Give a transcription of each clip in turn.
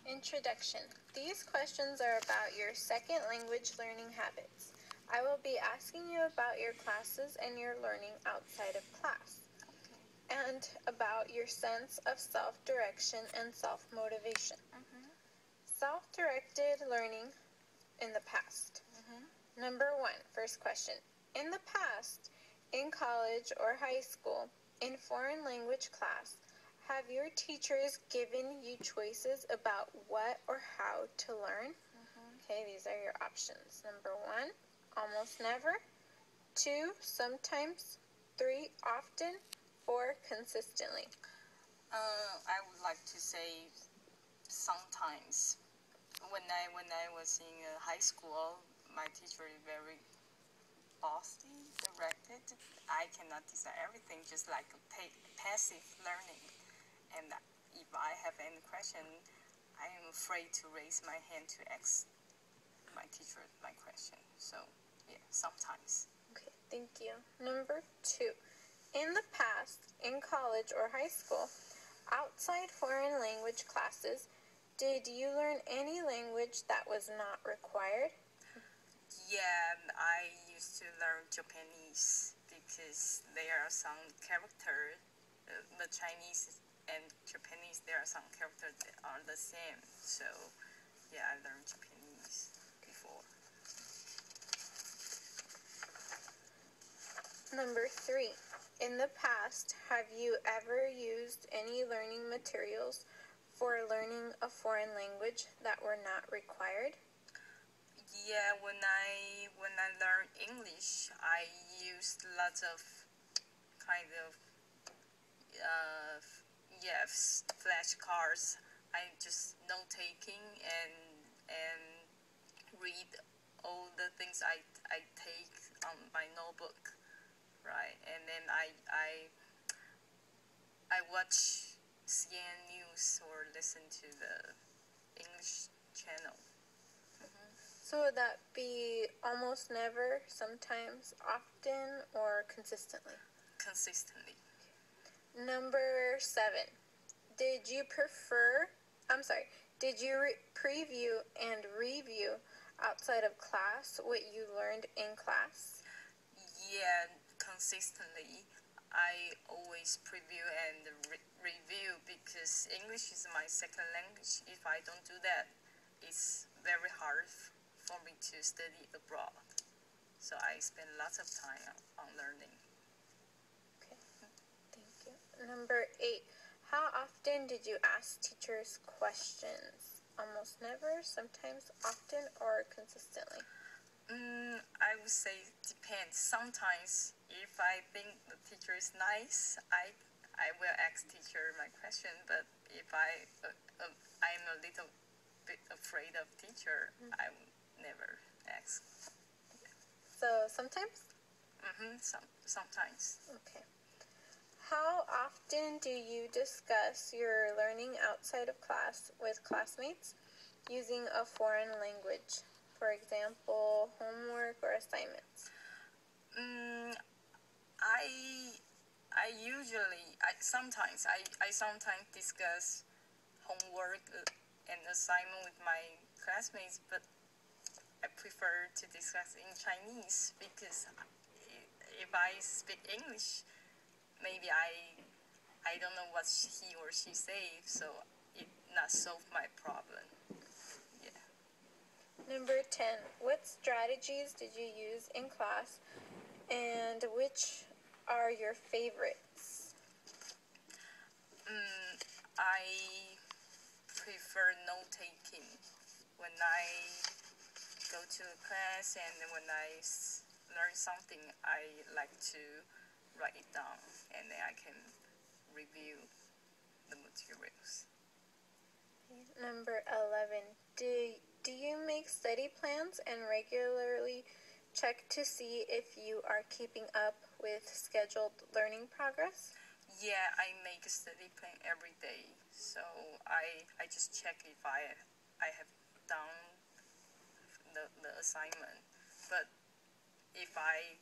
Introduction. These questions are about your second language learning habits. I will be asking you about your classes and your learning outside of class, and about your sense of self-direction and self-motivation. Self-directed learning in the past. Number 1, first question. In the past, in college or high school, in foreign language class, have your teachers given you choices about what or how to learn? Okay, these are your options. Number 1, almost never. 2, sometimes. 3, often. 4, consistently. I would like to say sometimes. When I was in high school, my teacher is very bossy, directed. I cannot decide everything, just like passive learning. And if I have any question, I am afraid to raise my hand to ask my teacher my question. So, yeah, sometimes. Okay, thank you. Number 2. In the past, in college or high school, outside foreign language classes, did you learn any language that was not required? Yeah, I used to learn Japanese because there are some characters, the Chinese and Japanese, there are some characters that are the same. So, yeah, I learned Japanese before. Number 3. In the past, have you ever used any learning materials for learning a foreign language that were not required? Yeah, when I learned English, I used lots of kind of flashcards. I just note taking and read all the things I take on my notebook, right? And then I watch CNN News or listen to the English channel. So would that be almost never, sometimes, often, or consistently? Consistently. Number 7. Did you preview and review outside of class what you learned in class? Yeah, consistently. I always preview and review because English is my second language. If I don't do that, it's very hard for me to study abroad. So I spend lots of time on learning. Okay, thank you. Number 8. How often did you ask teachers questions? Almost never, sometimes, often, or consistently? I would say depends. Sometimes, if I think the teacher is nice, I will ask teacher my question. But if I'm a little bit afraid of teacher, I will never ask. So sometimes? Sometimes. Okay. How often do you discuss your learning outside of class with classmates using a foreign language? For example, homework or assignments? I sometimes discuss homework and assignment with my classmates, but I prefer to discuss in Chinese because if I speak English, maybe I don't know what he or she say, so it not solve my problem. Yeah. Number 10. What strategies did you use in class, and which are your favorites? I prefer note taking when I go to a class, and when I learn something, I like to write it down, and then I can review the materials. Number 11. Do you make study plans and regularly check to see if you are keeping up with scheduled learning progress? Yeah, I make a study plan every day, so I just check if I have done the assignment. But if I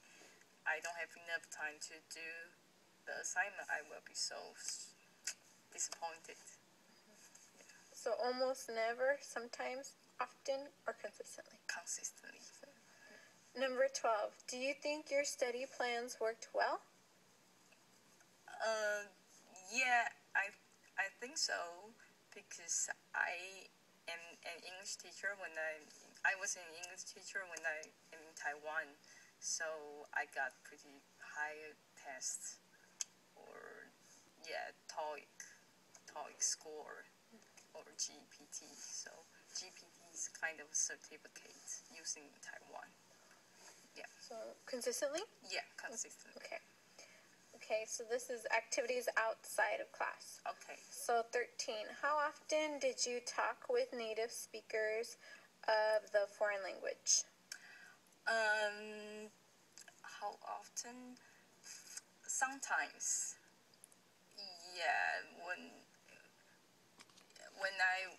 don't have enough time to do the assignment, I will be so disappointed. So almost never, sometimes, often, or consistently? Consistently. Number 12. Do you think your study plans worked well? Yeah, I think so, because I am an English teacher when I was an English teacher when I am in Taiwan, so I got pretty high tests, or yeah, TOEIC score, or GPT. So GPT is kind of a certificate using in Taiwan. Yeah. So consistently? Yeah, consistently. Okay. Okay, so this is activities outside of class. Okay. So 13. How often did you talk with native speakers of the foreign language? How often? Sometimes. Yeah, when I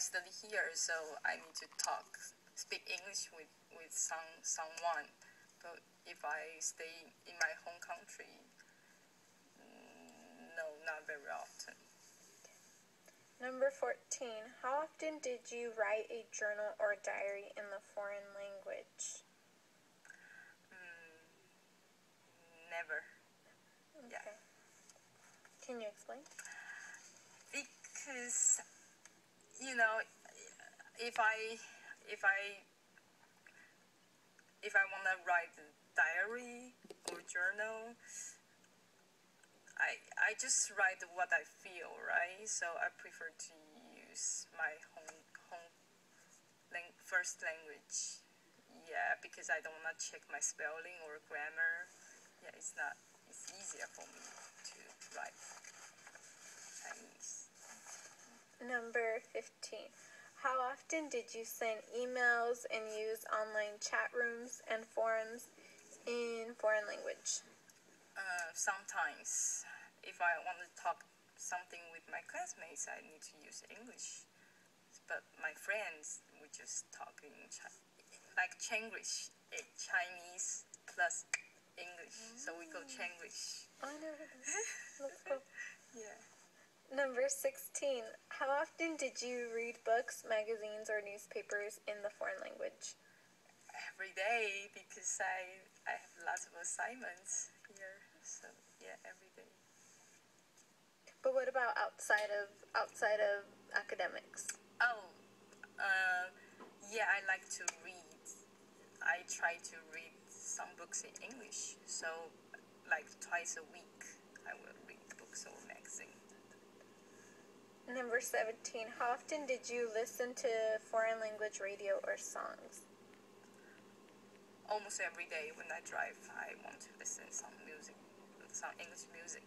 study here, so I need to speak English with someone. But if I stay in my home country, no, not very often. Number 14. How often did you write a journal or diary in the foreign language? Never. Okay. Yeah. Can you explain? Because if I want to write a diary or journal, I just write what I feel, right? So I prefer to use my first language. Yeah, because I don't want to check my spelling or grammar. Yeah, it's easier for me to write Chinese. Number 15. How often did you send emails and use online chat rooms and forums in foreign language? Sometimes, if I want to talk something with my classmates, I need to use English. But my friends, we just talk in like Chinglish, Chinese plus English. So we go Chinglish. Oh, I never heard that. Let's go. Yeah. Number 16. How often did you read books, magazines, or newspapers in the foreign language? Every day, because I have lots of assignments here. So yeah, every day. But what about outside of academics? Oh, yeah, I like to read. I try to read some books in English. So, like twice a week, I will read books or magazine. Number 17. How often did you listen to foreign language radio or songs? Almost every day when I drive, I want to listen some music, some English music.